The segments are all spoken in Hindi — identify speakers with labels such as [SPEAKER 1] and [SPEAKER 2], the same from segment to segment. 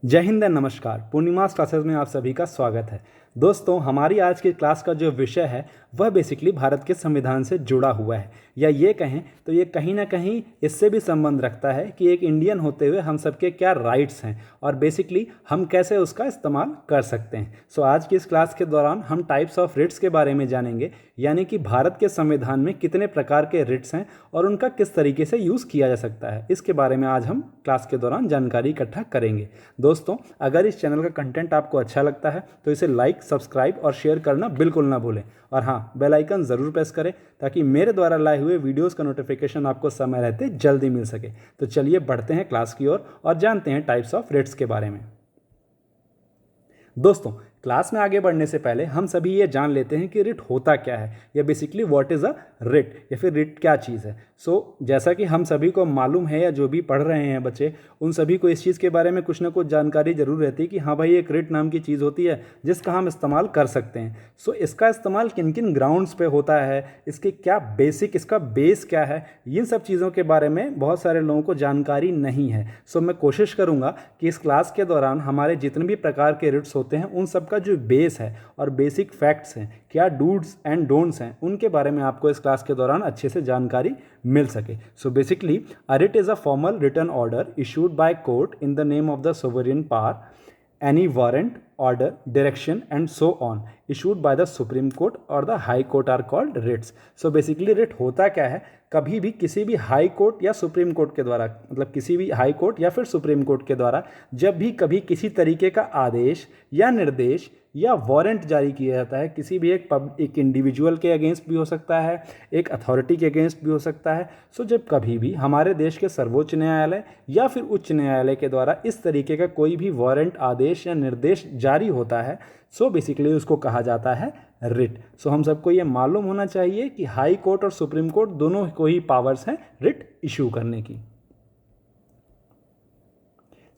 [SPEAKER 1] जय हिंद एंड नमस्कार। पूर्णिमास क्लासेस में आप सभी का स्वागत है। दोस्तों, हमारी आज की क्लास का जो विषय है वह बेसिकली भारत के संविधान से जुड़ा हुआ है, या ये कहें तो ये कहीं ना कहीं इससे भी संबंध रखता है कि एक इंडियन होते हुए हम सबके क्या राइट्स हैं और बेसिकली हम कैसे उसका इस्तेमाल कर सकते हैं। आज की इस क्लास के दौरान हम टाइप्स ऑफ रिट्स के बारे में जानेंगे, यानी कि भारत के संविधान में कितने प्रकार के रिट्स हैं और उनका किस तरीके से यूज़ किया जा सकता है। इसके बारे में आज हम क्लास के दौरान जानकारी इकट्ठा करेंगे। दोस्तों, अगर इस चैनल का कंटेंट आपको अच्छा लगता है तो इसे लाइक, सब्सक्राइब और शेयर करना बिल्कुल ना भूलें, और हाँ, बेल आइकन ज़रूर प्रेस करें ताकि मेरे द्वारा लाए हुए वीडियोस का नोटिफिकेशन आपको समय रहते जल्दी मिल सके। तो चलिए बढ़ते हैं क्लास की ओर और जानते हैं टाइप्स ऑफ रिट्स के बारे में। दोस्तों, क्लास में आगे बढ़ने से पहले हम सभी ये जान लेते हैं कि रिट होता क्या है, या basically what is a writ, या फिर रिट क्या चीज़ है। जैसा कि हम सभी को मालूम है, या जो भी पढ़ रहे हैं बच्चे, उन सभी को इस चीज़ के बारे में कुछ ना कुछ जानकारी जरूर रहती है कि हाँ भाई, एक रिट नाम की चीज़ होती है जिसका हम इस्तेमाल कर सकते हैं। इसका इस्तेमाल किन किन ग्राउंड्स पे होता है, इसके क्या बेसिक, इसका बेस क्या है, इन सब चीज़ों के बारे में बहुत सारे लोगों को जानकारी नहीं है। मैं कोशिश करूँगा कि इस क्लास के दौरान हमारे जितने भी प्रकार के रिट्स होते हैं उन सब का जो बेस है और बेसिक फैक्ट्स हैं, क्या डूड्स एंड डोंट्स हैं, उनके बारे में आपको इस क्लास के दौरान अच्छे से जानकारी मिल सके। Basically a writ is a formal written order issued by court in the name of the sovereign power, any warrant, order, direction and so on issued by the Supreme Court or the High Court are called writs. Basically writ होता क्या है, कभी भी किसी भी हाई कोर्ट या सुप्रीम कोर्ट के द्वारा, मतलब किसी भी हाई कोर्ट या फिर सुप्रीम कोर्ट के द्वारा जब भी कभी किसी तरीके का आदेश या निर्देश या वारंट जारी किया जाता है, किसी भी एक इंडिविजुअल के अगेंस्ट भी हो सकता है, एक अथॉरिटी के अगेंस्ट भी हो सकता है। जब कभी भी हमारे देश के सर्वोच्च न्यायालय या फिर उच्च न्यायालय के द्वारा इस तरीके का कोई भी वारंट, आदेश या निर्देश जारी होता है, बेसिकली उसको कहा जाता है रिट। हम सबको ये मालूम होना चाहिए कि हाई कोर्ट और सुप्रीम कोर्ट दोनों को ही पावर्स हैं रिट इशू करने की।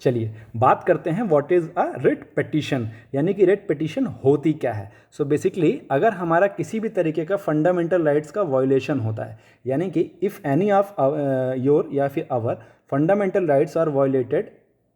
[SPEAKER 1] चलिए बात करते हैं what is a writ petition, यानी कि रिट पिटीशन होती क्या है। बेसिकली अगर हमारा किसी भी तरीके का फंडामेंटल राइट्स का वायोलेशन होता है, यानी कि इफ़ एनी ऑफ योर या फिर our fundamental rights are violated,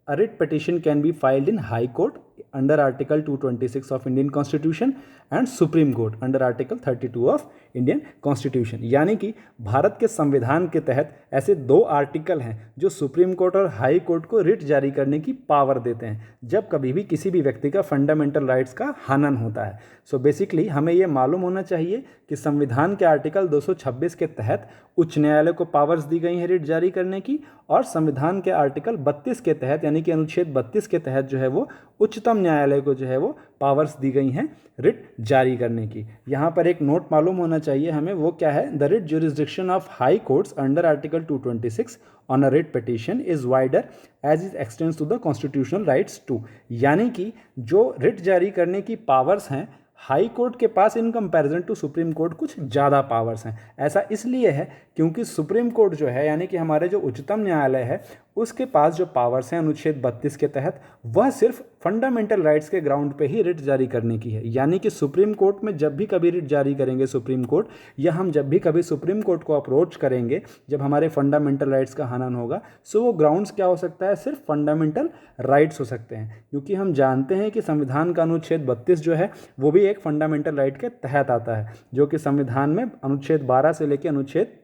[SPEAKER 1] a writ petition can be filed in High Court under Article 226 of Indian Constitution and Supreme Court under Article 32 of Indian Constitution। यानी कि भारत के संविधान के तहत ऐसे दो आर्टिकल हैं जो सुप्रीम कोर्ट और हाई कोर्ट को रिट जारी करने की पावर देते हैं जब कभी भी किसी भी व्यक्ति का फंडामेंटल राइट्स का हनन होता है। बेसिकली हमें यह मालूम होना चाहिए कि संविधान के आर्टिकल 226 के तहत उच्च न्यायालय को पावर्स दी गई हैं रिट जारी करने की, और संविधान के आर्टिकल 32 के तहत, यानी कि अनुच्छेद 32 के तहत जो है वो उच्चतम न्यायालय को जो है वो पावर्स दी गई हैं रिट जारी करने की। यहाँ पर एक नोट मालूम होना चाहिए हमें, वो क्या है, the writ jurisdiction of high courts under article 226 on a writ petition is wider as it extends to the constitutional rights too. यानी कि जो रिट जारी करने की पावर्स हैं हाई कोर्ट के पास in comparison to supreme court कुछ ज़्यादा पावर्स हैं। ऐसा इसलिए है क्योंकि सुप्रीम कोर्ट जो है, यानी कि हमारे जो उच्चतम न्यायालय है, उसके पास जो पावर्स हैं अनुच्छेद 32 के तहत, वह सिर्फ फंडामेंटल राइट्स के ग्राउंड पे ही रिट जारी करने की है। यानी कि सुप्रीम कोर्ट में जब भी कभी रिट जारी करेंगे सुप्रीम कोर्ट, या हम जब भी कभी सुप्रीम कोर्ट को अप्रोच करेंगे जब हमारे फंडामेंटल राइट्स का हनन होगा, वो ग्राउंड्स क्या हो सकता है, सिर्फ फंडामेंटल राइट्स हो सकते हैं। क्योंकि हम जानते हैं कि संविधान का अनुच्छेद 32 जो है वो भी एक फंडामेंटल राइट के तहत आता है, जो कि संविधान में अनुच्छेद 12 से लेकर अनुच्छेद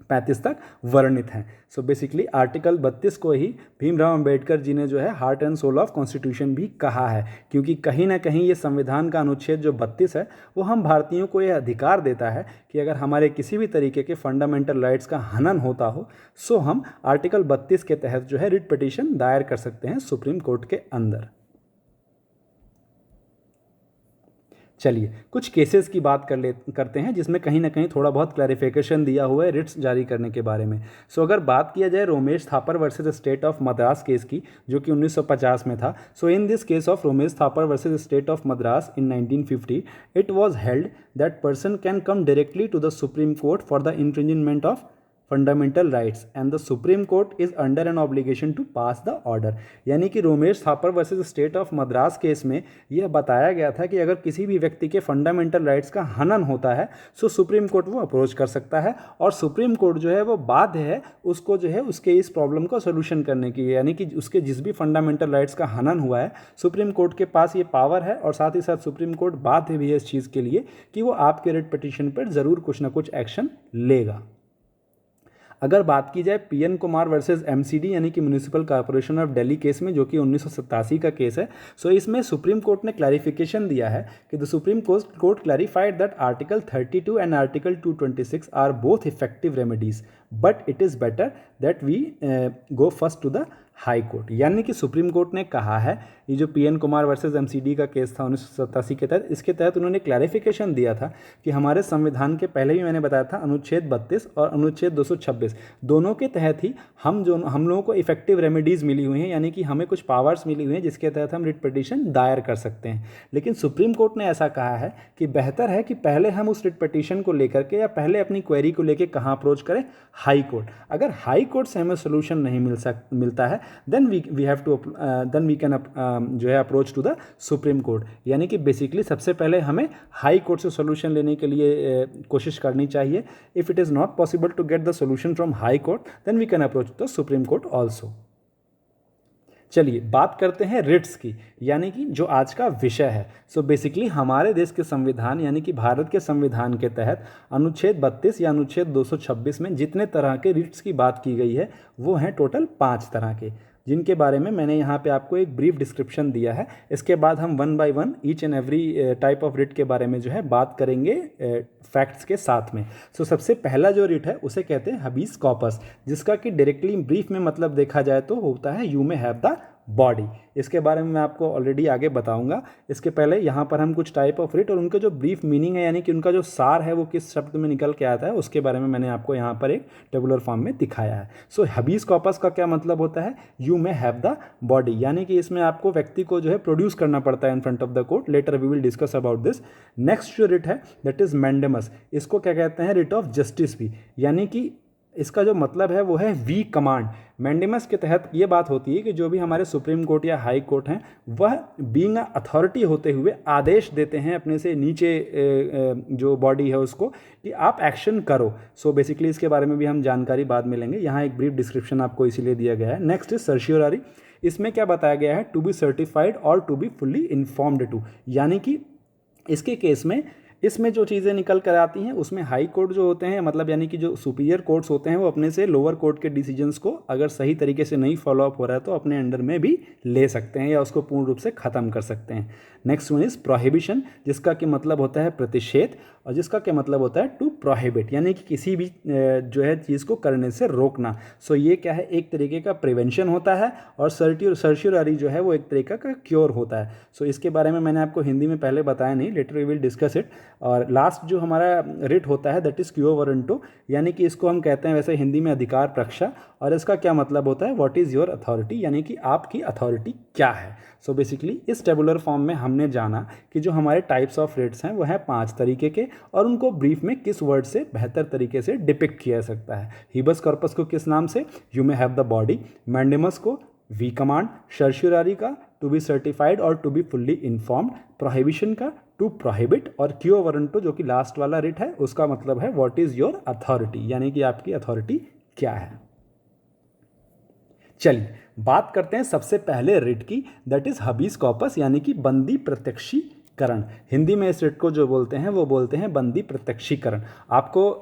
[SPEAKER 1] 35 तक वर्णित हैं। बेसिकली आर्टिकल 32 को ही भीमराव अंबेडकर जी ने जो है heart and soul of constitution भी कहा है, क्योंकि कहीं ना कहीं ये संविधान का अनुच्छेद जो 32 है वो हम भारतीयों को यह अधिकार देता है कि अगर हमारे किसी भी तरीके के फंडामेंटल राइट्स का हनन होता हो, हम आर्टिकल 32 के तहत जो है रिट पिटीशन दायर कर सकते हैं सुप्रीम कोर्ट के अंदर। चलिए कुछ केसेस की बात करते हैं जिसमें कहीं ना कहीं थोड़ा बहुत क्लैरिफिकेशन दिया हुआ है रिट्स जारी करने के बारे में। अगर बात किया जाए Romesh Thapar versus state of Madras case की, जो कि 1950 में था। In this case of Romesh Thapar versus state of Madras in 1950, it was held that person can come directly to the supreme court for the infringement of fundamental rights and the supreme court is under an obligation to pass the order. यानी कि Romesh Thapar versus state of Madras case में यह बताया गया था कि अगर किसी भी व्यक्ति के फंडामेंटल राइट्स का हनन होता है तो सुप्रीम कोर्ट वो अप्रोच कर सकता है और सुप्रीम कोर्ट जो है वो बाध्य है उसको जो है उसके इस प्रॉब्लम का सोल्यूशन करने की। यानी कि उसके जिस भी फंडामेंटल राइट्स का हनन हुआ है सुप्रीम कोर्ट के पास ये पावर है और साथ ही साथ सुप्रीम कोर्ट बाध्य भी है इस चीज़ के लिए कि वो आपके रिट पिटीशन पर ज़रूर कुछ ना कुछ एक्शन लेगा। अगर बात की जाए पीएन कुमार वर्सेस एमसीडी यानी कि municipal corporation of Delhi case में जो कि 1987 का केस है, सो इसमें सुप्रीम कोर्ट ने क्लैरिफिकेशन दिया है कि the supreme court clarified that article 32 and article 226 are both effective remedies but it is better that we go first to the high court. यानी कि सुप्रीम कोर्ट ने कहा है, ये जो पीएन कुमार वर्सेस एमसीडी का केस था 1987 के तहत, इसके तहत उन्होंने क्लैरिफिकेशन दिया था कि हमारे संविधान के पहले भी मैंने बताया था अनुच्छेद 32 और अनुच्छेद 226 दोनों के तहत ही हम लोगों को इफेक्टिव रेमेडीज़ मिली हुई हैं, यानी कि हमें कुछ पावर्स मिली हुई हैं जिसके तहत हम रिट पिटीशन दायर कर सकते हैं। लेकिन सुप्रीम कोर्ट ने ऐसा कहा है कि बेहतर है कि पहले हम उस रिट पिटीशन को लेकर के या पहले अपनी क्वेरी को लेकर कहाँ अप्रोच करें, हाई कोर्ट। अगर हाई कोर्ट से हमें सोल्यूशन नहीं मिलता है देन वी कैन जो है approach to the supreme court. यानी कि बेसिकली सबसे पहले हमें हाई कोर्ट से सोल्यूशन लेने के लिए कोशिश करनी चाहिए। If it is not possible to get the solution from high court then we can approach the supreme court also. चलिए बात करते हैं रिट्स की, यानी कि जो आज का विषय है। सो बेसिकली हमारे देश के संविधान यानी कि भारत के संविधान के तहत अनुच्छेद 32 या अनुच्छेद 226 में जितने तरह के रिट्स की बात की गई है वो हैं टोटल 5 तरह के, जिनके बारे में मैंने यहाँ पे आपको एक ब्रीफ डिस्क्रिप्शन दिया है। इसके बाद हम one by one each and every type of writ के बारे में जो है बात करेंगे फैक्ट्स के साथ में। सो सबसे पहला जो रिट है उसे कहते हैं हबीस कॉर्पस, जिसका कि डायरेक्टली ब्रीफ में मतलब देखा जाए तो होता है you may have the body. इसके बारे में मैं आपको ऑलरेडी आगे बताऊंगा। इसके पहले यहाँ पर हम कुछ टाइप ऑफ रिट और उनके जो ब्रीफ मीनिंग है यानी कि उनका जो सार है वो किस शब्द में निकल के आता है उसके बारे में मैंने आपको यहाँ पर एक टेबुलर फॉर्म में दिखाया है। सो हबीस कॉर्पस का क्या मतलब होता है, you may have the body, यानी कि इसमें आपको व्यक्ति को जो है प्रोड्यूस करना पड़ता है in front of the court. Later we will discuss about this. Next जो रिट है दैट इज मैंडेमस, इसको क्या कहते हैं, रिट ऑफ जस्टिस भी, यानी कि इसका जो मतलब है वो है वी कमांड। मैंडेमस के तहत ये बात होती है कि जो भी हमारे सुप्रीम कोर्ट या हाई कोर्ट हैं वह बीइंग अथॉरिटी होते हुए आदेश देते हैं अपने से नीचे जो बॉडी है उसको कि आप एक्शन करो। सो बेसिकली इसके बारे में भी हम जानकारी बाद में लेंगे, यहाँ एक ब्रीफ डिस्क्रिप्शन आपको इसीलिए दिया गया है। Next is certiorari. इसमें क्या बताया गया है, टू बी सर्टिफाइड और to be fully informed to, यानी कि इसके केस में इसमें जो चीज़ें निकल कर आती हैं उसमें हाई कोर्ट जो होते हैं मतलब यानी कि जो सुपीरियर कोर्ट्स होते हैं वो अपने से लोअर कोर्ट के डिसीजंस को अगर सही तरीके से नहीं फॉलो अप हो रहा है तो अपने अंडर में भी ले सकते हैं या उसको पूर्ण रूप से ख़त्म कर सकते हैं। नेक्स्ट वन इज़ प्रोहिबिशन, जिसका कि मतलब होता है प्रतिषेध और जिसका क्या मतलब होता है टू प्रोहिबिट, यानी कि किसी भी जो है चीज़ को करने से रोकना। सो ये क्या है, एक तरीके का प्रिवेंशन होता है और सर्शियोररी जो है वो एक तरीका का क्योर होता है। सो इसके बारे में मैंने आपको हिंदी में पहले बताया नहीं, later we will discuss it. और लास्ट जो हमारा रिट होता है दैट इज़ क्यो वारंटो, यानी कि इसको हम कहते हैं वैसे हिंदी में अधिकार प्रक्षा, और इसका क्या मतलब होता है व्हाट इज़ योर अथॉरिटी, यानी कि आपकी अथॉरिटी क्या है। सो बेसिकली इस टेबुलर फॉर्म में हमने जाना कि जो हमारे टाइप्स ऑफ रिट्स हैं वो हैं 5 तरीके के और उनको ब्रीफ में किस वर्ड से बेहतर तरीके से डिपिक्ट किया जा सकता है। हिबस कॉर्पस को किस नाम से, you may have the body, mandamus को वी कमांड, सर्शियोररी का टू बी सर्टिफाइड और to be fully informed, prohibition का टू प्रोहिबिट, और क्यो वारंटो जो कि लास्ट वाला रिट है उसका मतलब है व्हाट इज़ योर अथॉरिटी, यानी कि आपकी अथॉरिटी क्या है। चलिए बात करते हैं सबसे पहले रिट की, दैट इज हबीस कॉर्पस, यानी कि बंदी प्रत्यक्षीकरण। हिंदी में इस रिट को जो बोलते हैं वो बोलते हैं बंदी प्रत्यक्षीकरण। आपको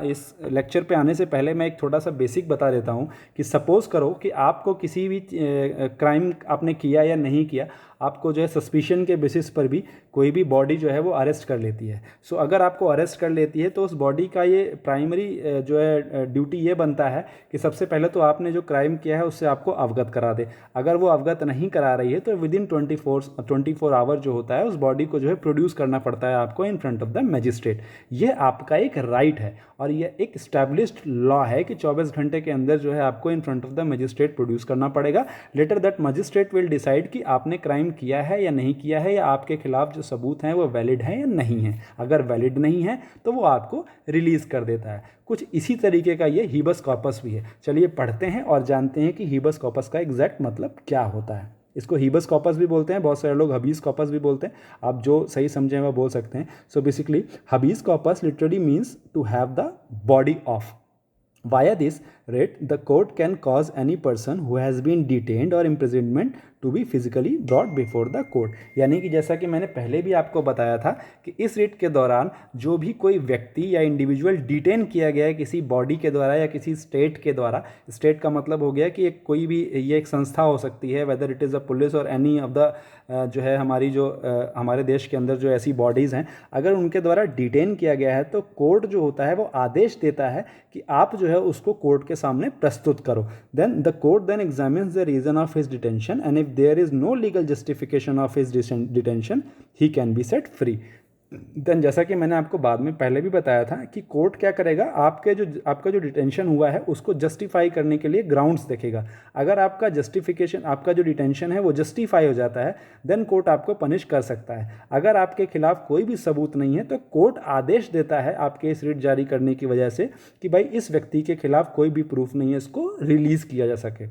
[SPEAKER 1] इस लेक्चर पे आने से पहले मैं एक थोड़ा सा बेसिक बता देता हूँ कि सपोज करो कि आपको किसी भी क्राइम आपने किया या नहीं किया, आपको जो है सस्पिशन के बेसिस पर भी कोई भी बॉडी जो है वो अरेस्ट कर लेती है। सो अगर आपको अरेस्ट कर लेती है तो उस बॉडी का ये प्राइमरी जो है ड्यूटी ये बनता है कि सबसे पहले तो आपने जो क्राइम किया है उससे आपको अवगत करा दे। अगर वो अवगत नहीं करा रही है तो विदिन 24 आवर जो होता है उस बॉडी बॉडी को जो है प्रोड्यूस करना पड़ता है आपको in front of the magistrate. ये आपका एक राइट है और ये एक स्टैब्लिश्ड लॉ है कि 24 घंटे के अंदर जो है आपको in front of the magistrate produce करना पड़ेगा। Later that magistrate will decide कि आपने क्राइम किया है या नहीं किया है, या आपके खिलाफ जो सबूत हैं वो वैलिड हैं या नहीं है। अगर वैलिड नहीं है तो वो आपको रिलीज कर देता है। कुछ इसी तरीके का ये हीबस कॉर्पस भी है। चलिए पढ़ते हैं और जानते हैं कि हीबस कॉर्पस का एग्जैक्ट मतलब क्या होता है। इसको हीबस कॉर्पस भी बोलते हैं, बहुत सारे लोग हबीस कॉर्पस भी बोलते हैं, आप जो सही समझें वह बोल सकते हैं। So basically habeas corpus literally means to have the body of. Via this writ, the court can cause any person who has been detained or imprisonment to be physically brought before the court। यानी कि जैसा कि मैंने पहले भी आपको बताया था कि इस रिट के दौरान जो भी कोई व्यक्ति या इंडिविजुअल डिटेन किया गया है किसी बॉडी के द्वारा या किसी स्टेट के द्वारा, स्टेट का मतलब हो गया कि एक कोई भी ये एक संस्था हो सकती है, whether it is a police और एनी ऑफ द जो है हमारी जो हमारे देश के अंदर जो ऐसी बॉडीज़ हैं, अगर उनके द्वारा डिटेन किया गया है तो कोर्ट जो होता है वो आदेश देता है कि आप जो है उसको कोर्ट के सामने प्रस्तुत करो। Then the court then examines the reason of his detention and if there is no legal justification of his detention he can be set free. Then जैसा कि मैंने आपको बाद में पहले भी बताया था कि कोर्ट क्या करेगा, आपका जो डिटेंशन हुआ है उसको जस्टिफाई करने के लिए ग्राउंड्स देखेगा। अगर आपका जस्टिफिकेशन, आपका जो डिटेंशन है वो जस्टिफाई हो जाता है, देन कोर्ट आपको पनिश कर सकता है। अगर आपके खिलाफ कोई भी सबूत नहीं है तो कोर्ट आदेश देता है आपके इस रिट जारी करने की वजह से कि भाई इस व्यक्ति के खिलाफ कोई भी प्रूफ नहीं है, इसको रिलीज़ किया जा सके।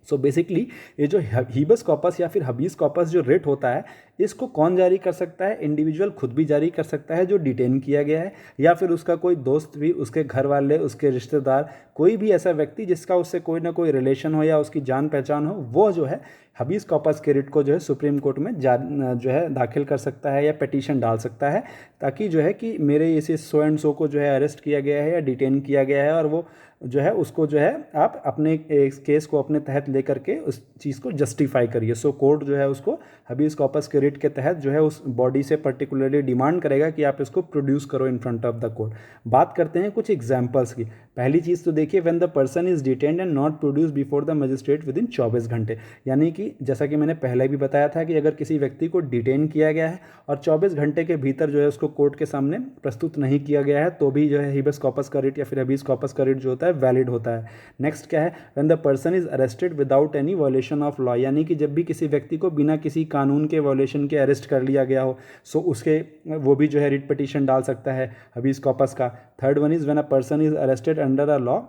[SPEAKER 1] सो बेसिकली ये जो हीबस कॉर्पस या फिर हबीस कॉर्पस जो रिट होता है, इसको कौन जारी कर सकता है? इंडिविजुअल खुद भी जारी कर सकता है जो डिटेन किया गया है, या फिर उसका कोई दोस्त भी, उसके घर वाले, उसके रिश्तेदार, कोई भी ऐसा व्यक्ति जिसका उससे कोई ना कोई रिलेशन हो या उसकी जान पहचान हो, वो जो है हबीस कॉर्पस के रिट को जो है सुप्रीम कोर्ट में जो है दाखिल कर सकता है या पिटीशन डाल सकता है, ताकि जो है कि मेरे इसे सो एंड सो को जो है अरेस्ट किया गया है या डिटेन किया गया है और वो जो है उसको जो है आप अपने केस को अपने तहत लेकर के उस चीज़ को जस्टिफाई करिए। सो कोर्ट जो है उसको हबीस कॉर्पस के रिट के तहत जो है उस बॉडी से पर्टिकुलरली डिमांड करेगा कि आप इसको प्रोड्यूस करो इन फ्रंट ऑफ द कोर्ट। बात करते हैं कुछ एग्जाम्पल्स की। पहली चीज़ तो देखिए, when the person is detained and not produce before the magistrate with in 24 घंटे। यानी कि जैसा कि मैंने पहले भी बताया था कि अगर किसी व्यक्ति को डिटेन किया गया है और 24 घंटे के भीतर जो है उसको कोर्ट के सामने प्रस्तुत नहीं किया गया है तो भी जो है हीबस कॉर्पस का रिट या फिर हबीस कॉर्पस का रिट जो होता है वैलिड होता है। नेक्स्ट क्या है, when the person is arrested without any violation of law. यानी कि जब भी किसी व्यक्ति को बिना किसी कानून के वायलेशन के अरेस्ट कर लिया गया हो, सो उसके वो भी जो है रिट पिटीशन डाल सकता है हबीस कॉर्पस का। Third one is when a person is arrested under a law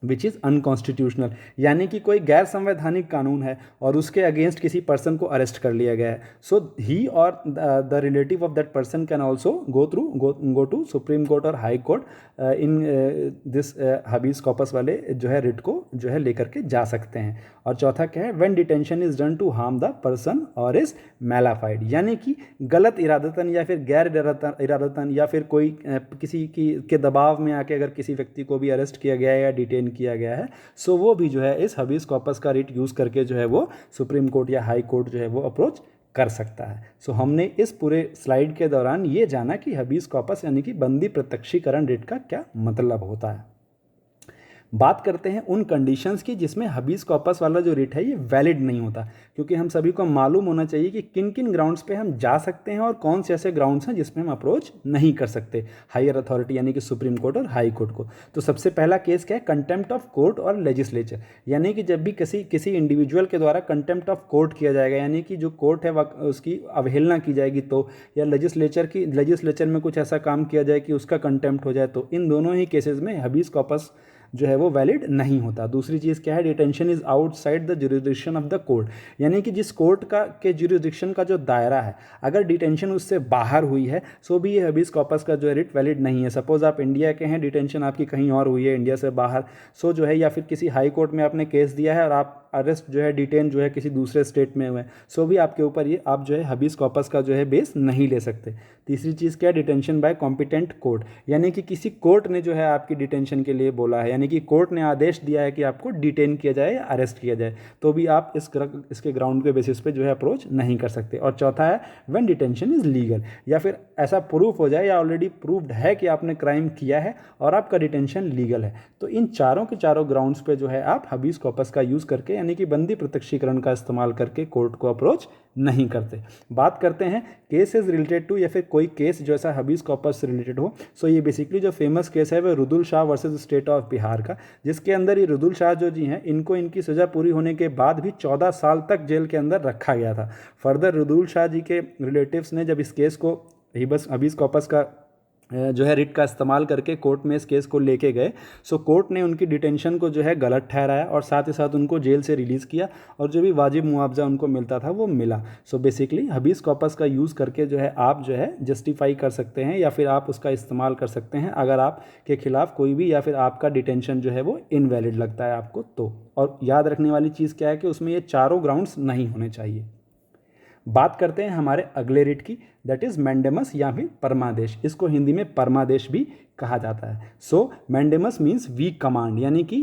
[SPEAKER 1] which is unconstitutional. यानी कि कोई गैर संवैधानिक कानून है और उसके अगेंस्ट किसी पर्सन को अरेस्ट कर लिया गया है, सो ही और the relative of that person can also go to supreme court और high court in this habeas corpus वाले जो है रिट को जो है लेकर के जा सकते हैं। और चौथा क्या है, when detention is done to harm the person और इज मैलाफाइड। यानी कि गलत इरादतन या फिर गैर इरादतन या फिर कोई किसी के दबाव में आके अगर किसी व्यक्ति को भी अरेस्ट किया गया है या डिटेन किया गया है, सो वो भी जो है इस हबीस कॉर्पस का रिट यूज़ करके जो है वो सुप्रीम कोर्ट या हाई कोर्ट जो है वो अप्रोच कर सकता है। सो हमने इस पूरे स्लाइड के दौरान ये जाना कि हबीस कॉर्पस यानी कि बंदी प्रत्यक्षीकरण रिट का क्या मतलब होता है। बात करते हैं उन कंडीशंस की जिसमें हबीस कॉर्पस वाला जो रिट है ये वैलिड नहीं होता, क्योंकि हम सभी को मालूम होना चाहिए कि किन किन ग्राउंड्स पे हम जा सकते हैं और कौन से ऐसे ग्राउंड्स हैं जिसमें हम अप्रोच नहीं कर सकते हायर अथॉरिटी यानी कि सुप्रीम कोर्ट और हाई कोर्ट को। तो सबसे पहला केस क्या है, कंटेम्प्ट ऑफ कोर्ट और लेजिस्लेचर। यानी कि जब भी किसी इंडिविजुअल के द्वारा कंटेम्प्ट ऑफ कोर्ट किया जाएगा, यानी कि जो कोर्ट है उसकी अवहेलना की जाएगी तो, या लेजिस्लेचर में कुछ ऐसा काम किया जाए कि उसका कंटेम्प्ट हो जाए, तो इन दोनों ही केसेस में हबीस कॉर्पस जो है वो वैलिड नहीं होता। दूसरी चीज़ क्या है, detention is outside the jurisdiction of the court. यानी कि जिस कोर्ट के ज्यूरिसडिक्शन का जो दायरा है, अगर डिटेंशन उससे बाहर हुई है सो भी ये हबीस कॉर्पस का जो है रिट वैलिड नहीं है। सपोज आप इंडिया के हैं, डिटेंशन आपकी कहीं और हुई है इंडिया से बाहर, सो जो है या फिर किसी हाई कोर्ट में आपने केस दिया है और आप अरेस्ट जो है डिटेन जो है किसी दूसरे स्टेट में हुए, सो भी आपके ऊपर ये आप जो है हबीस कॉर्पस का जो है बेस नहीं ले सकते। तीसरी चीज़ क्या है, डिटेंशन बाय कॉम्पिटेंट कोर्ट। यानी कि किसी कोर्ट ने जो है आपकी डिटेंशन के लिए बोला है, यानी कि कोर्ट ने आदेश दिया है कि आपको डिटेन किया जाए या अरेस्ट किया जाए, तो भी आप इसके ग्राउंड के बेसिस पे जो है अप्रोच नहीं कर सकते। और चौथा है व्हेन डिटेंशन इज लीगल, या फिर ऐसा प्रूफ हो जाए या ऑलरेडी प्रूव्ड है कि आपने क्राइम किया है और आपका डिटेंशन लीगल है, तो इन चारों के चारों ग्राउंड्स पे जो है आप हबीस कॉर्पस का यूज़ करके यानी कि बंदी प्रत्यक्षीकरण का इस्तेमाल करके कोर्ट को अप्रोच नहीं करते। बात करते हैं केस इज रिलेटेड टू, या फिर कोई केस जो ऐसा हबीज कॉर्पस से रिलेटेड हो। सो ये बेसिकली जो फेमस केस है वह Rudul Shah versus state of Bihar का, जिसके अंदर ये रुदुल शाह जो जी हैं इनको इनकी सज़ा पूरी होने के बाद भी 14 साल तक जेल के अंदर रखा गया था। फर्दर रुदुल शाह जी के रिलेटिव्स ने जब इस केस को हबीज कॉर्पस का जो है रिट का इस्तेमाल करके कोर्ट में इस केस को लेके गए, सो कोर्ट ने उनकी डिटेंशन को जो है गलत ठहराया और साथ ही साथ उनको जेल से रिलीज़ किया और जो भी वाजिब मुआवजा उनको मिलता था वो मिला। सो बेसिकली हबीज कॉर्पस का यूज़ करके जो है आप जो है जस्टिफाई कर सकते हैं या फिर आप उसका इस्तेमाल कर सकते हैं अगर आपके खिलाफ कोई भी या फिर आपका डिटेंशन जो है वो इनवैलिड लगता है आपको तो। और याद रखने वाली चीज़ क्या है कि उसमें ये चारों ग्राउंड्स नहीं होने चाहिए। बात करते हैं हमारे अगले रिट की, दैट इज मैंडेमस या फिर परमादेश। इसको हिंदी में परमादेश भी कहा जाता है। सो मैंडेमस मीन्स वी कमांड, यानी कि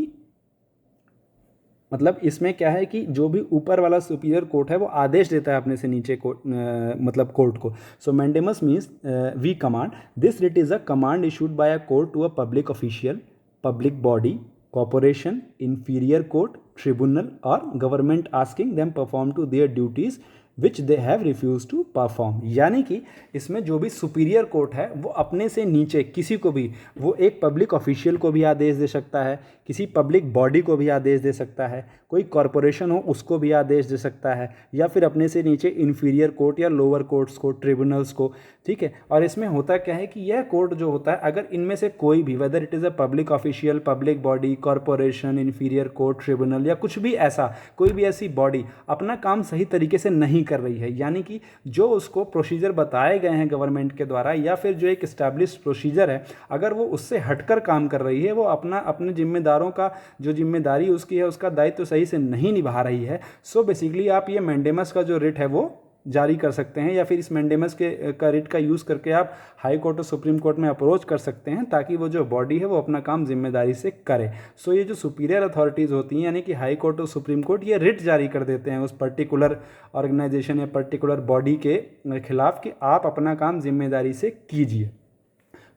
[SPEAKER 1] मतलब इसमें क्या है कि जो भी ऊपर वाला सुपीरियर कोर्ट है वो आदेश देता है अपने से नीचे मतलब कोर्ट को। So mandamus means we command. This writ is a command issued by a court to a public official, public body, corporation, inferior court, tribunal or government asking them perform to their duties which they have refuse to perform. यानी कि इसमें जो भी सुपीरियर कोर्ट है वो अपने से नीचे किसी को भी, वो एक पब्लिक ऑफिशियल को भी आदेश दे सकता है, किसी पब्लिक बॉडी को भी आदेश दे सकता है, कोई कॉरपोरेशन हो उसको भी आदेश दे सकता है, या फिर अपने से नीचे इन्फीरियर कोर्ट या लोअर कोर्ट्स को, ट्रिब्यूनल्स को। ठीक है, और इसमें होता क्या है कि यह कोर्ट जो होता है अगर इनमें से कोई भी, whether it is a public official, public body, corporation, inferior court, tribunal या कुछ भी ऐसा, कोई भी ऐसी बॉडी अपना काम सही तरीके से नहीं कर रही है, यानी कि जो उसको प्रोसीजर बताए गए हैं गवर्नमेंट के द्वारा या फिर जो एक इस्टेब्लिश्ड प्रोसीजर है, अगर वो उससे हटकर काम कर रही है, वो अपने जिम्मेदारों का जो जिम्मेदारी उसकी है उसका दायित्व तो सही से नहीं निभा रही है, सो बेसिकली आप ये मैंडेमस का जो रिट है वो जारी कर सकते हैं, या फिर इस मैंडेमस का रिट का यूज़ करके आप हाई कोर्ट और सुप्रीम कोर्ट में अप्रोच कर सकते हैं ताकि वो जो बॉडी है वो अपना काम जिम्मेदारी से करे। सो ये जो सुपीरियर अथॉरिटीज़ होती हैं यानी कि हाई कोर्ट और सुप्रीम कोर्ट, ये रिट जारी कर देते हैं उस पर्टिकुलर ऑर्गेनाइजेशन या पर्टिकुलर बॉडी के खिलाफ कि आप अपना काम जिम्मेदारी से कीजिए।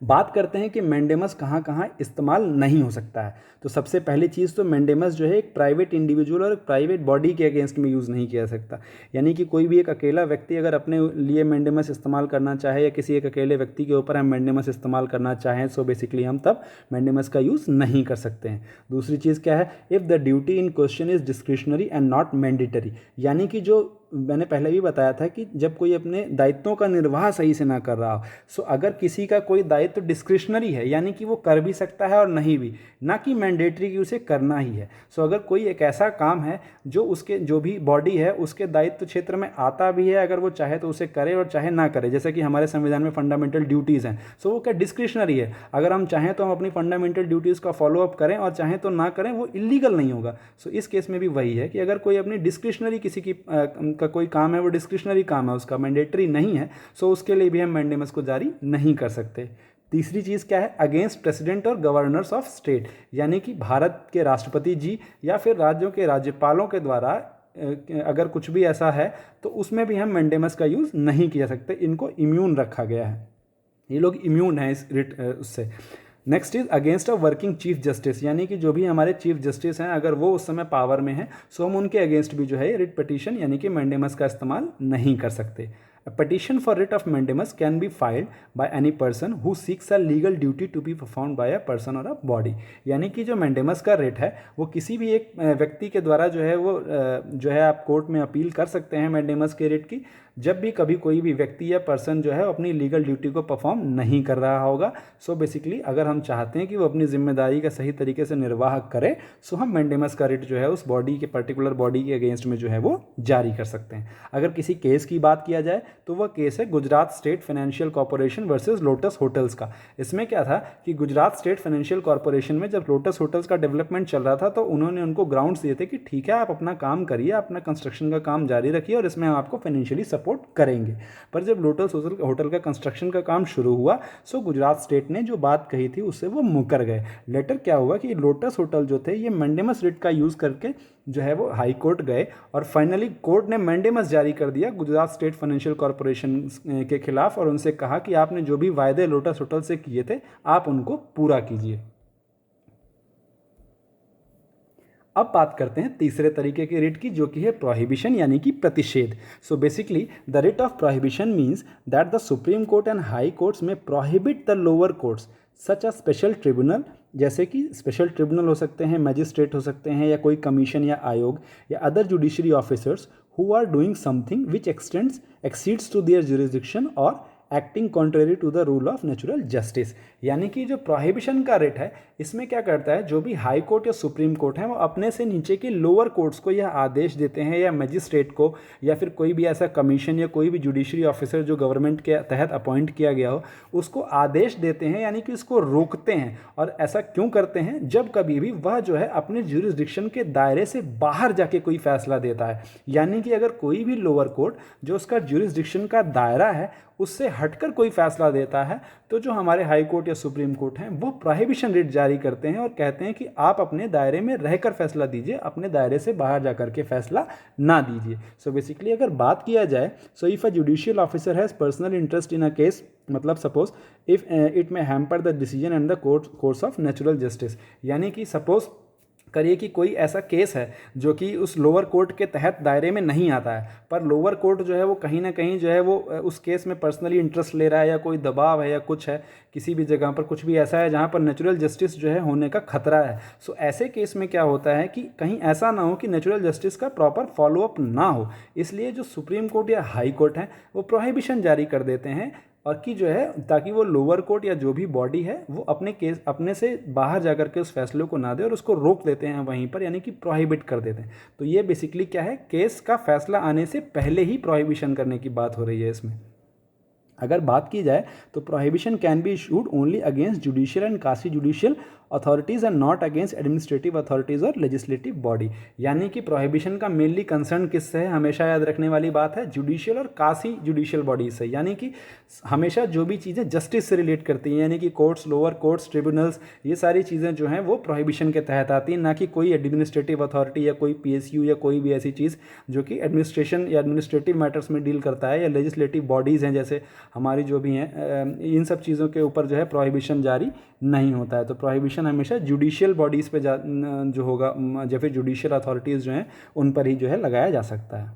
[SPEAKER 1] बात करते हैं कि मैंडेमस कहाँ कहाँ इस्तेमाल नहीं हो सकता है। तो सबसे पहली चीज़ तो मैंडेमस जो है एक प्राइवेट इंडिविजुअल और प्राइवेट बॉडी के अगेंस्ट में यूज़ नहीं किया जा सकता, यानी कि कोई भी एक अकेला व्यक्ति अगर अपने लिए मैंडेमस इस्तेमाल करना चाहे या किसी एक अकेले व्यक्ति के ऊपर हम मैंडेमस इस्तेमाल करना चाहें, सो बेसिकली हम तब मैंडेमस का यूज़ नहीं कर सकते हैं। दूसरी चीज़ क्या है, if the duty in question is discretionary and not mandatory, यानी कि जो मैंने पहले भी बताया था कि जब कोई अपने दायित्वों का निर्वाह सही से ना कर रहा हो, सो अगर किसी का कोई दायित्व डिस्क्रिशनरी है यानी कि वो कर भी सकता है और नहीं भी, ना कि मैंडेटरी कि उसे करना ही है। सो अगर कोई एक ऐसा काम है जो उसके जो भी बॉडी है उसके दायित्व क्षेत्र में आता भी है, अगर वो चाहे तो उसे करे और चाहे ना करे, जैसे कि हमारे संविधान में फंडामेंटल ड्यूटीज़ हैं, सो वो क्या डिस्क्रिशनरी है, अगर हम चाहें तो हम अपनी फंडामेंटल ड्यूटीज़ का फॉलोअप करें और चाहें तो ना करें, वो इलीगल नहीं होगा। सो इस केस में भी वही है कि अगर कोई अपनी डिस्क्रिशनरी किसी की का कोई काम है, वो डिस्क्रिशनरी काम है, उसका मैंडेटरी नहीं है, सो उसके लिए भी हम मैंडेमस को जारी नहीं कर सकते। तीसरी चीज़ क्या है, अगेंस्ट प्रेसिडेंट और गवर्नर्स ऑफ स्टेट, यानी कि भारत के राष्ट्रपति जी या फिर राज्यों के राज्यपालों के द्वारा अगर कुछ भी ऐसा है तो उसमें भी हम मैंडेमस का यूज़ नहीं किया सकते, इनको इम्यून रखा गया है, ये लोग इम्यून हैं इस रिट उससे। Next is against a working chief justice, यानी कि जो भी हमारे चीफ जस्टिस हैं अगर वो उस समय पावर में हैं, सो हम उनके अगेंस्ट भी जो है रिट पिटीशन यानी कि मैंडेमस का इस्तेमाल नहीं कर सकते। A petition for writ of mandamus can be filed by any person who seeks a legal duty to be performed by a person or a body, यानी कि जो मैंडेमस का रिट है वो किसी भी एक व्यक्ति के द्वारा जो है वो जो है आप कोर्ट में अपील कर सकते हैं मैंडेमस के रिट की, जब भी कभी कोई भी व्यक्ति या पर्सन जो है अपनी लीगल ड्यूटी को परफॉर्म नहीं कर रहा होगा। सो बेसिकली अगर हम चाहते हैं कि वो अपनी जिम्मेदारी का सही तरीके से निर्वाह करे, सो हम मैंडेमस का रिट जो है उस बॉडी के पर्टिकुलर बॉडी के अगेंस्ट में जो है वो जारी कर सकते हैं। अगर किसी केस की बात किया जाए तो वह केस है Gujarat state financial corporation versus lotus hotels का। इसमें क्या था कि गुजरात स्टेट फाइनेंशियल कॉर्पोरेशन में जब लोटस होटल्स का डेवलपमेंट चल रहा था तो उन्होंने उनको ग्राउंड्स दिए थे कि ठीक है आप अपना काम करिए, अपना कंस्ट्रक्शन का काम जारी रखिए और इसमें हम आपको फाइनेंशियली सपोर्ट करेंगे। पर जब लोटस होटल का कंस्ट्रक्शन का काम शुरू हुआ, सो गुजरात स्टेट ने जो बात कही थी उससे वो मुकर गए। लेटर क्या हुआ कि लोटस होटल जो थे ये मैंडेमस रिट का यूज़ करके जो है वो हाई कोर्ट गए और फाइनली कोर्ट ने मैंडेमस जारी कर दिया गुजरात स्टेट फाइनेंशियल कॉर्पोरेशन के खिलाफ और उनसे कहा कि आपने जो भी वायदे लोटस होटल से किए थे आप उनको पूरा कीजिए। अब बात करते हैं तीसरे तरीके की रिट की, जो कि है प्रोहिबिशन यानी कि प्रतिषेध। So basically the writ of prohibition means that the supreme court and high courts में prohibit the lower courts such a special tribunal, जैसे कि स्पेशल ट्रिब्यूनल हो सकते हैं, मैजिस्ट्रेट हो सकते हैं, या कोई कमीशन या आयोग, या other judiciary officers who are doing something which exceeds to their jurisdiction और acting contrary to the rule of natural justice. यानी कि जो प्रोहिबिशन का रिट है, इसमें क्या करता है, जो भी हाई कोर्ट या सुप्रीम कोर्ट है वो अपने से नीचे के लोअर कोर्ट्स को यह आदेश देते हैं, या मजिस्ट्रेट को, या फिर कोई भी ऐसा कमीशन या कोई भी जुडिशरी ऑफिसर जो गवर्नमेंट के तहत अपॉइंट किया गया हो, उसको आदेश देते हैं, यानी कि उसको रोकते हैं। और ऐसा क्यों करते हैं, जब कभी भी वह जो है अपने जुरिस्डिक्शन के दायरे से बाहर जाके कोई फैसला देता है। यानी कि अगर कोई भी लोअर कोर्ट जो उसका जुरिस्डिक्शन का दायरा है उससे हटकर कोई फैसला देता है, तो जो हमारे हाई कोर्ट या सुप्रीम कोर्ट हैं वो प्रोहिबिशन रिट जारी करते हैं और कहते हैं कि आप अपने दायरे में रहकर फैसला दीजिए, अपने दायरे से बाहर जाकर के फैसला ना दीजिए। सो बेसिकली अगर बात किया जाए, so if a judicial officer has personal interest in a case, मतलब सपोज इफ इट में hamper the decision and the course of natural justice, यानी कि सपोज करिए कि कोई ऐसा केस है जो कि उस लोअर कोर्ट के तहत दायरे में नहीं आता है, पर लोअर कोर्ट जो है वो कहीं ना कहीं जो है वो उस केस में पर्सनली इंटरेस्ट ले रहा है, या कोई दबाव है, या कुछ है, किसी भी जगह पर कुछ भी ऐसा है जहाँ पर नेचुरल जस्टिस जो है होने का खतरा है। सो ऐसे केस में क्या होता है कि कहीं ऐसा ना हो कि नेचुरल जस्टिस का प्रॉपर फॉलोअप ना हो, इसलिए जो सुप्रीम कोर्ट या हाई कोर्ट हैं वो प्रोहिबिशन जारी कर देते हैं, और कि जो है ताकि वो लोअर कोर्ट या जो भी बॉडी है वो अपने से बाहर जाकर के उस फैसले को ना दे और उसको रोक देते हैं वहीं पर, यानी कि प्रोहिबिट कर देते हैं। तो ये बेसिकली क्या है, केस का फैसला आने से पहले ही प्रोहिबिशन करने की बात हो रही है इसमें। अगर बात की जाए तो prohibition can be issued only against judicial and quasi judicial authorities and not against administrative authorities और लेजिस्लेटिव बॉडी। यानी कि प्रोहिबिशन का मेनली कंसर्न किससे है, हमेशा याद रखने वाली बात है, जुडिशियल और कासी जुडिशियल बॉडीज से। यानी कि हमेशा जो भी चीज़ें जस्टिस से रिलेट करती हैं, यानी कि कोर्ट्स, लोअर कोर्ट्स, ट्रिब्यूनल्स, ये सारी चीज़ें जो हैं वो प्रोहिबिशन के तहत आती हैं, ना कि कोई एडमिनिस्ट्रेटिव अथॉरिटी या कोई PSU या कोई भी ऐसी चीज़ जो कि एडमिनिस्ट्रेशन या एडमिनिस्ट्रेटिव मैटर्स में डील करता है, या लेजिस्लेटिव बॉडीज़ हैं जैसे हमारी जो भी हैं, इन सब चीज़ों के ऊपर जो है प्रोहिबिशन जारी नहीं होता है। तो प्रोहिबिशन हमेशा जुडिशियल बॉडीज़ पे जो होगा, या फिर जुडिशियल अथॉरिटीज़ जो हैं उन पर ही जो है लगाया जा सकता है।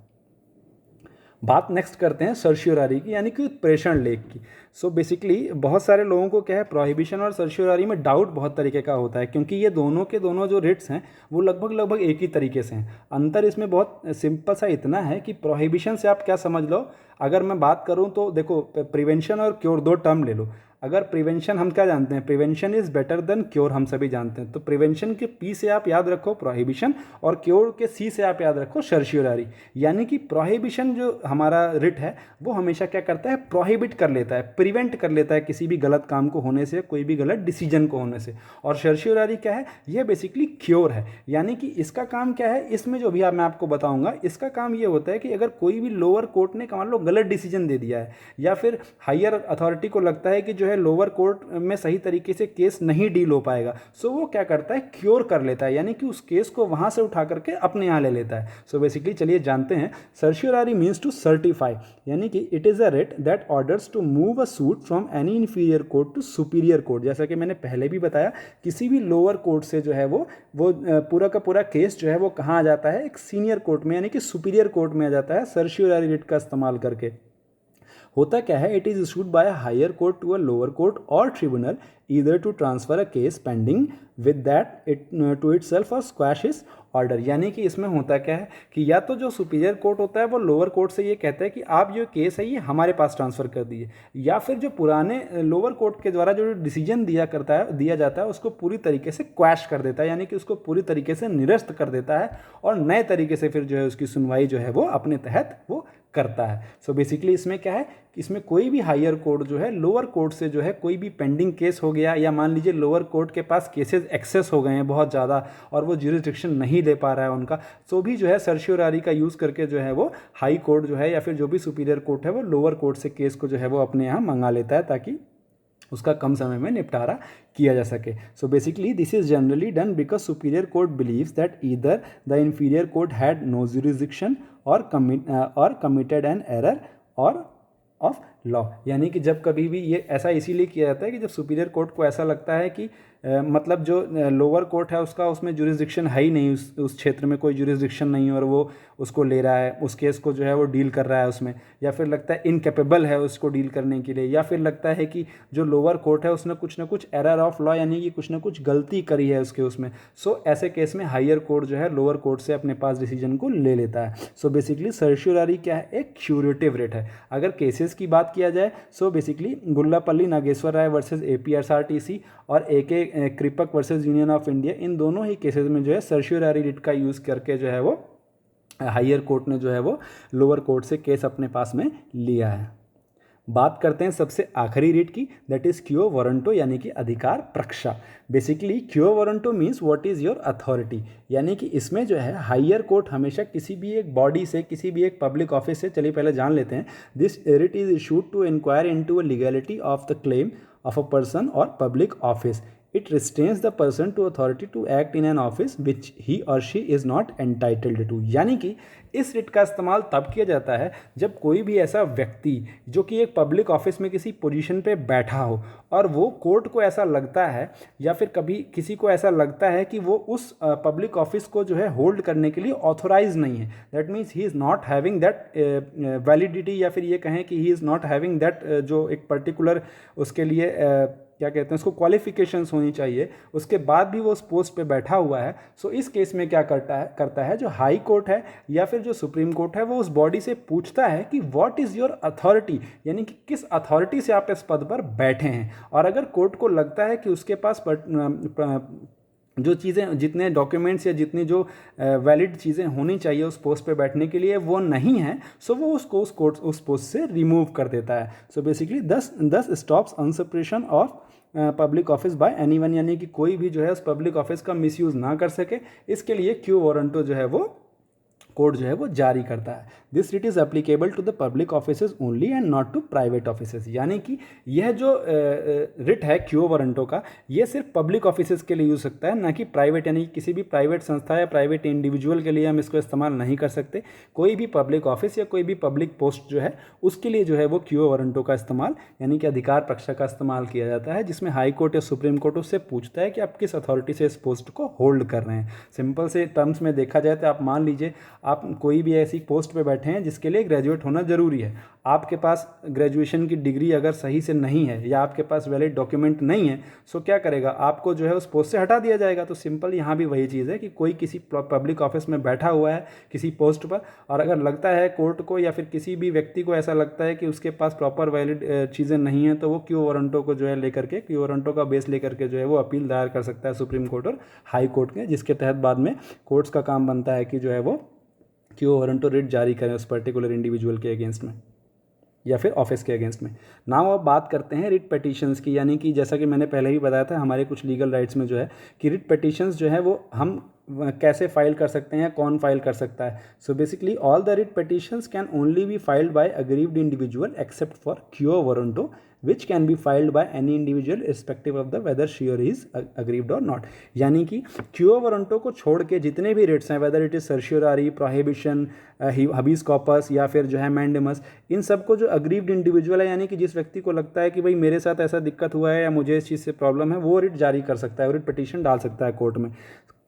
[SPEAKER 1] बात नेक्स्ट करते हैं सर्शियोरारी की, यानी कि प्रेषण लेख की। सो बेसिकली बहुत सारे लोगों को क्या है, प्रोहिबिशन और सर्शियोरारी में डाउट बहुत तरीके का होता है, क्योंकि ये दोनों के दोनों जो रिट्स हैं वो लगभग एक ही तरीके से हैं। अंतर इसमें बहुत सिंपल सा इतना है कि प्रोहिबिशन से आप क्या समझ लो, अगर मैं बात करूं तो देखो, प्रिवेंशन और क्योर दो टर्म ले लो। अगर प्रिवेंशन हम क्या जानते हैं, prevention is better than cure, हम सभी जानते हैं। तो प्रिवेंशन के P से आप याद रखो प्रोहिबिशन, और क्योर के C से आप याद रखो सर्शियोरारी। यानी कि प्रोहिबिशन जो हमारा रिट है वो हमेशा क्या करता है, प्रोहिबिट कर लेता है, प्रिवेंट कर लेता है किसी भी गलत काम को होने से, कोई भी गलत डिसीजन को होने से। और सर्शियोरारी क्या है, यह बेसिकली क्योर है। यानी कि इसका काम क्या है, इसमें जो भी मैं आपको बताऊंगा, इसका काम ये होता है कि अगर कोई भी लोअर कोर्ट ने मान लो गलत डिसीजन दे दिया है, या फिर हायर अथॉरिटी को लगता है कि जो है लोअर कोर्ट में सही तरीके से केस नहीं डील हो पाएगा, सो वो क्या करता है, क्योर कर लेता है, यानी कि उस केस को वहां से उठा करके अपने यहाँ ले लेता है। सो बेसिकली चलिए जानते हैं, सर्शियोरारी मीन्स टू सर्टिफाई, यानी कि it is a writ that orders to move a suit from any inferior court to superior court. जैसा कि मैंने पहले भी बताया, किसी भी लोअर कोर्ट से जो है वो पूरा का पूरा केस जो है वो कहाँ आ जाता है, एक सीनियर कोर्ट में, यानी कि सुपीरियर कोर्ट में आ जाता है सर्शियोरारी रिट का इस्तेमाल करके। होता क्या है, it is issued by a higher court to a lower court और tribunal either to transfer a case pending with that it to itself और स्क्वैश हिज ऑर्डर। यानी कि इसमें होता क्या है कि या तो जो सुपीरियर कोर्ट होता है वो लोअर कोर्ट से ये कहता है कि आप जो केस है ये हमारे पास ट्रांसफ़र कर दीजिए, या फिर जो पुराने लोअर कोर्ट के द्वारा जो डिसीजन दिया जाता है उसको पूरी तरीके से क्वैश कर देता है, यानी कि उसको पूरी तरीके से निरस्त कर देता है, और नए तरीके से फिर जो है उसकी सुनवाई जो है वो अपने तहत वो करता है। सो बेसिकली इसमें क्या है कि इसमें कोई भी हायर कोर्ट जो है लोअर कोर्ट से जो है कोई भी पेंडिंग केस हो गया, या मान लीजिए लोअर कोर्ट के पास केसेस एक्सेस हो गए हैं बहुत ज़्यादा और वो ज्यूरिसडिक्शन नहीं ले पा रहा है उनका, सो भी जो है सर्शियोरारी का यूज़ करके जो है वो हाई कोर्ट जो है या फिर जो भी सुपीरियर कोर्ट है वो लोअर कोर्ट से केस को जो है वो अपने यहाँ मंगा लेता है, ताकि उसका कम समय में निपटारा किया जा सके। So basically this is generally done because superior court believes that either the inferior court had no jurisdiction और कमिटेड एन एरर और ऑफ लॉ। यानी कि जब कभी भी ये ऐसा इसीलिए किया जाता है कि जब सुपीरियर कोर्ट को ऐसा लगता है कि मतलब जो लोअर कोर्ट है उसका उसमें जुरिसडिक्शन है ही नहीं, उस क्षेत्र में कोई जुरिसडिक्शन नहीं है और वो उसको ले रहा है, उस केस को जो है वो डील कर रहा है उसमें, या फिर लगता है इनकेपेबल है उसको डील करने के लिए, या फिर लगता है कि जो लोअर कोर्ट है उसने कुछ ना कुछ एरर ऑफ लॉ यानी कि कुछ ना कुछ गलती करी है उसके उसमें। सो ऐसे केस में हायर कोर्ट जो है लोअर कोर्ट से अपने पास डिसीजन को ले लेता है। सो बेसिकली सर्शियोरारी क्या है, एक क्यूरेटिव रिट है। अगर केसेस की बात किया जाए so basically Gullapalli Nageswara Rao versus APSRTC और AK Kripak versus union of India, इन दोनों ही केसेस में जो है सर्शियोरारी रिट का यूज़ करके जो है वो हायर कोर्ट ने जो है वो लोअर कोर्ट से केस अपने पास में लिया है। बात करते हैं सबसे आखिरी रिट की, दैट इज क्यो वारंटो यानी कि अधिकार प्रक्षा। Basically quo warranto means what is your authority, यानी कि इसमें जो है हायर कोर्ट हमेशा किसी भी एक बॉडी से, किसी भी एक पब्लिक ऑफिस से, चलिए पहले जान लेते हैं, this writ is issued to inquire into a legality of the claim of a person और public office. It restrains the person to authority to act in an office which he or she is not entitled to। यानी कि इस रिट का इस्तेमाल तब किया जाता है जब कोई भी ऐसा व्यक्ति जो कि एक पब्लिक ऑफिस में किसी पोजीशन पे बैठा हो और वो कोर्ट को ऐसा लगता है या फिर कभी किसी को ऐसा लगता है कि वो उस पब्लिक ऑफिस को जो है होल्ड करने के लिए ऑथोराइज नहीं है। That means he is not having that validity, या फिर ये कहें कि ही इज़ नॉट हैविंग दैट जो एक पर्टिकुलर उसके लिए क्या कहते हैं उसको क्वालिफिकेशंस होनी चाहिए, उसके बाद भी वो उस पोस्ट पे बैठा हुआ है। सो इस केस में क्या करता है जो हाई कोर्ट है या फिर जो सुप्रीम कोर्ट है वो उस बॉडी से पूछता है कि व्हाट इज़ योर अथॉरिटी, यानी कि किस अथॉरिटी से आप इस पद पर बैठे हैं। और अगर कोर्ट को लगता है कि उसके पास जो चीज़ें, जितने डॉक्यूमेंट्स या जितनी जो वैलिड चीज़ें होनी चाहिए उस पोस्ट पे बैठने के लिए वो नहीं है, सो वो उसको उस पोस्ट से रिमूव कर देता है। So basically this stops usurpation of public office by anyone, यानी कि कोई भी जो है उस पब्लिक ऑफिस का मिसयूज़ ना कर सके, इसके लिए क्यो वारंटो जो है वो कोर्ट जो है वो जारी करता है। This writ is applicable to the public offices only and not to private offices, यानी कि यह जो रिट है क्यो वारंटो का, ये सिर्फ पब्लिक ऑफिसेज के लिए यूज सकता है, ना कि प्राइवेट, यानी कि किसी भी प्राइवेट संस्था या प्राइवेट इंडिविजुअल के लिए हम इसको इस्तेमाल नहीं कर सकते। कोई भी पब्लिक ऑफिस या कोई भी पब्लिक पोस्ट जो है उसके लिए जो है वो क्यो वारंटो का इस्तेमाल यानी कि अधिकार प्रक्षा का इस्तेमाल किया जाता है, जिसमें हाई कोर्ट या सुप्रीम कोर्ट उससे पूछता है कि आप किस अथॉरिटी से इस पोस्ट को होल्ड कर रहे हैं। सिंपल से टर्म्स में देखा जाए तो आप मान लीजिए आप कोई भी ऐसी पोस्ट पे बैठे हैं जिसके लिए ग्रेजुएट होना जरूरी है, आपके पास ग्रेजुएशन की डिग्री अगर सही से नहीं है या आपके पास वैलिड डॉक्यूमेंट नहीं है, सो क्या करेगा, आपको जो है उस पोस्ट से हटा दिया जाएगा। तो सिंपल यहाँ भी वही चीज़ है कि कोई किसी पब्लिक ऑफिस में बैठा हुआ है किसी पोस्ट पर, और अगर लगता है कोर्ट को या फिर किसी भी व्यक्ति को ऐसा लगता है कि उसके पास प्रॉपर वैलिड चीज़ें नहीं हैं, तो वो क्यो वारंटो को जो है लेकर के, क्यो वारंटो का बेस लेकर के जो है वो अपील दायर कर सकता है सुप्रीम कोर्ट और हाई कोर्ट के, जिसके तहत बाद में कोर्ट्स का काम बनता है कि जो है वो क्यो वारंटो रिट जारी करें उस पर्टिकुलर इंडिविजुअल के अगेंस्ट में या फिर ऑफिस के अगेंस्ट में। नाउ अब बात करते हैं रिट पिटीशंस की, यानी कि जैसा कि मैंने पहले ही बताया था हमारे कुछ लीगल राइट्स में जो है कि रिट पिटीशंस जो है वो हम कैसे फाइल कर सकते हैं, कौन फाइल कर सकता है। So basically all the writ petitions can only be filed by aggrieved individual except for क्यो warranto which can be filed by any individual irrespective of the whether she or he is aggrieved or not। यानी कि क्यो वारंटो को छोड़ के जितने भी रिट्स हैं, whether it is certiorari, prohibition, habeas corpus या फिर जो है मैंडेमस, इन सबको जो अग्रीव्ड इंडिविजुअल है, यानी कि जिस व्यक्ति को लगता है कि भाई मेरे साथ ऐसा दिक्कत हुआ है या मुझे इस चीज़ से प्रॉब्लम है, वो रिट जारी कर सकता है, वो रिट पिटीशन डाल सकता है कोर्ट में।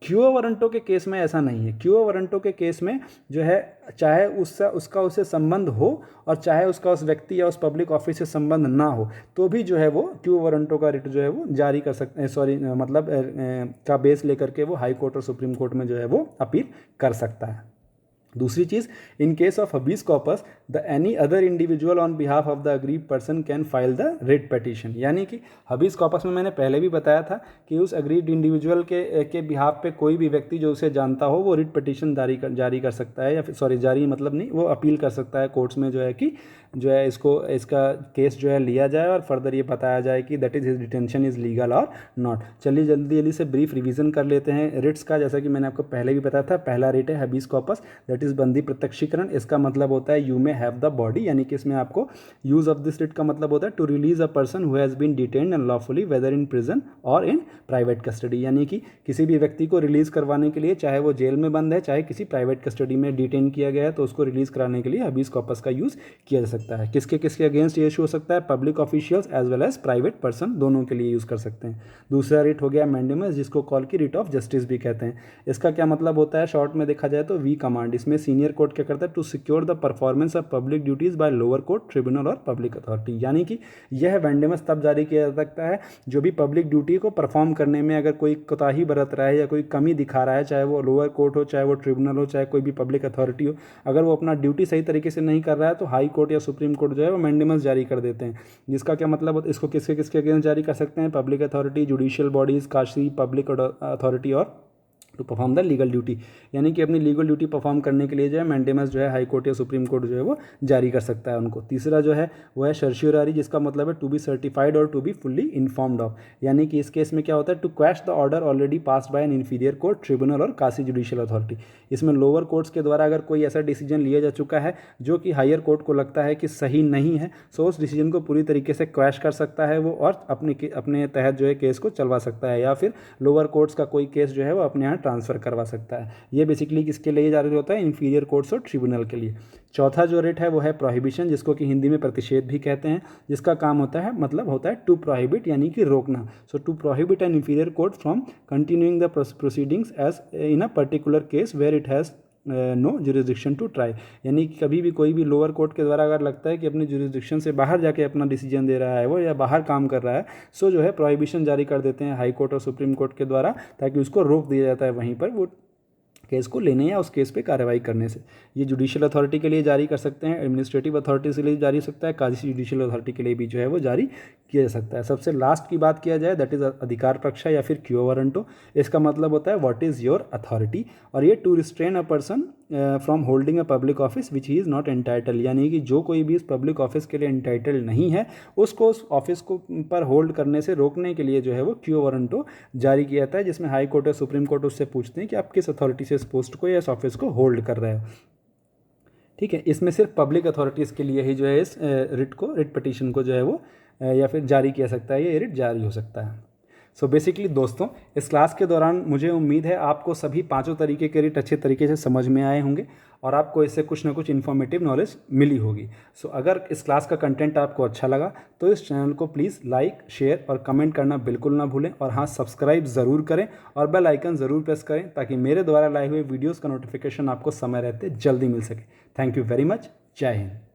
[SPEAKER 1] क्यो वारंटो के केस में ऐसा नहीं है। क्यो वारंटो के केस में जो है चाहे उससे संबंध हो और चाहे उसका उस व्यक्ति या उस पब्लिक ऑफिस से संबंध ना हो, तो भी जो है वो क्यो वारंटो का रिट जो है वो जारी कर सकते हैं, मतलब का बेस लेकर के वो हाई कोर्ट और सुप्रीम कोर्ट में जो है वो अपील कर सकता है। दूसरी चीज़, in case of habeas corpus the any other individual on behalf of the aggrieve person can file the writ petition. यानी कि हबीस कॉर्पस में मैंने पहले भी बताया था कि उस अग्रीड इंडिविजुअल के बिहाफ पे कोई भी व्यक्ति जो उसे जानता हो वो रिट पिटीशन जारी कर सकता है, या फिर जारी मतलब नहीं, वो अपील कर सकता है कोर्ट्स में जो है कि जो है इसका केस जो है लिया जाए और फर्दर ये बताया जाए कि that is his detention is legal और नॉट। चलिए जल्दी जल्दी से ब्रीफ रिवीजन कर लेते हैं रिट्स का। जैसा कि मैंने आपको पहले भी बताया था, पहला रिट है हबीस कॉर्पस, दैट दैट इज़ बंदी प्रत्यक्षीकरण। इसका मतलब होता है you may have the body, यानी कि इसमें आपको यूज़ ऑफ दिस रिट का मतलब होता है to release a person who has been detained unlawfully whether in prison और इन प्राइवेट कस्टडी, यानी कि किसी भी व्यक्ति को रिलीज़ करवाने के लिए, चाहे वो जेल में बंद है चाहे किसी प्राइवेट कस्टडी में डिटेन किया गया है, तो उसको रिलीज़ कराने के लिए हबीस कॉर्पस का यूज़ किया जा सकता है। किसके किसके अगेंस्ट ये इशू हो सकता है? Public officials as well as private person, दोनों के लिए यूज़ कर सकते हैं। दूसरा रिट हो गया मैंडेमस, जिसको कॉल की रिट ऑफ जस्टिस भी कहते हैं। इसका क्या मतलब होता है शॉर्ट में देखा जाए तो वी कमांड। इसमें सीनियर कोर्ट क्या करता है? To secure the performance of public duties by lower court, tribunal और पब्लिक अथॉरिटी, यानी कि यह मैंडेमस तब जारी किया जा सकता है जो भी पब्लिक ड्यूटी को परफॉर्म करने में अगर कोई कोताही बरत रहा है या कोई कमी दिखा रहा है, चाहे वो लोअर कोर्ट हो, चाहे वो ट्रिब्यूनल हो, चाहे कोई भी पब्लिक अथॉरिटी हो, अगर वो अपना ड्यूटी सही तरीके से नहीं कर रहा है तो हाई कोर्ट या सुप्रीम कोर्ट जो है वो मैंडेमस जारी कर देते हैं। जिसका क्या मतलब होता है? इसको किसके किसके अगेंस्ट जारी कर सकते हैं? Public authority, judicial bodies, quasi public authority और to perform the legal duty, यानी कि अपनी लीगल ड्यूटी परफॉर्म करने के लिए जो है मैंडेमस जो है हाई कोर्ट या सुप्रीम कोर्ट जो है वो जारी कर सकता है उनको। तीसरा जो है वो है सर्शियोरारी, जिसका मतलब है टू बी सर्टिफाइड और to be fully informed of, यानी कि इस केस में क्या होता है? To quash the order already passed by an inferior court, tribunal और काशी जुडिशियल अथॉरिटी। इसमें लोअर कोर्ट्स के द्वारा अगर कोई ऐसा डिसीजन लिया जा चुका है जो कि हायर कोर्ट को लगता है कि सही नहीं है, सो उस डिसीजन को पूरी तरीके से क्वैश कर सकता है वो और अपने तहत जो है केस को चलवा सकता है, या फिर लोअर कोर्ट्स का कोई केस जो है वो अपने यहाँ ट्रांसफ़र करवा सकता है। ये बेसिकली किसके लिए जारी होता है? इन्फीरियर कोर्ट्स और ट्रिब्यूनल के लिए। चौथा जो रेट है वो है प्रोहिबिशन, जिसको कि हिंदी में प्रतिषेध भी कहते हैं, जिसका काम होता है मतलब होता है टू प्रोहिबिट, यानी कि रोकना। So to prohibit an inferior court from continuing the proceedings as in a particular case where it has no jurisdiction to try, यानी कि कभी भी कोई भी लोअर कोर्ट के द्वारा अगर लगता है कि अपनी जुरिस्डिक्शन से बाहर जाके अपना डिसीजन दे रहा है वो या बाहर काम कर रहा है, सो जो है प्रोहिबिशन जारी कर देते हैं हाई कोर्ट और सुप्रीम कोर्ट के द्वारा, ताकि उसको रोक दिया जाता है वहीं पर वो केस को लेने या उस केस पे कार्रवाई करने से। ये जुडिशियल अथॉरिटी के लिए जारी कर सकते हैं, एडमिनिस्ट्रेटिव अथॉरिटी के लिए जारी हो सकता है, काजी जुडिशियल अथॉरिटी के लिए भी जो है वो जारी किया जा सकता है। सबसे लास्ट की बात किया जाए दैट इज़ अधिकार पक्षा या फिर क्यो वारंटो। इसका मतलब होता है व्हाट इज़ योर अथॉरिटी, और ये to restrain a person from holding a public office which he is not entitle, यानी कि जो कोई भी इस पब्लिक ऑफिस के लिए एंटाइटल नहीं है उसको उस ऑफिस को पर होल्ड करने से रोकने के लिए जो है वो क्यो वारंटो जारी किया जाता है, जिसमें हाई कोर्ट और सुप्रीम कोर्ट उससे पूछते हैं कि आप किस अथॉरिटी से इस पोस्ट को या इस ऑफिस को होल्ड कर रहे हो। ठीक है, इसमें सिर्फ पब्लिक अथॉरिटीज़ के लिए ही जो है इस रिट पिटीशन को जो है वो या फिर जारी किया सकता है, ये रिट जारी हो सकता है। सो बेसिकली दोस्तों, इस क्लास के दौरान मुझे उम्मीद है आपको सभी पांचों तरीके के रिट अच्छे तरीके से समझ में आए होंगे और आपको इससे कुछ ना कुछ इन्फॉर्मेटिव नॉलेज मिली होगी। सो अगर इस क्लास का कंटेंट आपको अच्छा लगा तो इस चैनल को प्लीज़ लाइक, शेयर और कमेंट करना बिल्कुल ना भूलें, और हाँ, सब्सक्राइब ज़रूर करें और बेल आइकन ज़रूर प्रेस करें ताकि मेरे द्वारा लाए हुए वीडियोज़ का नोटिफिकेशन आपको समय रहते जल्दी मिल सके। Thank you very much. जय हिंद।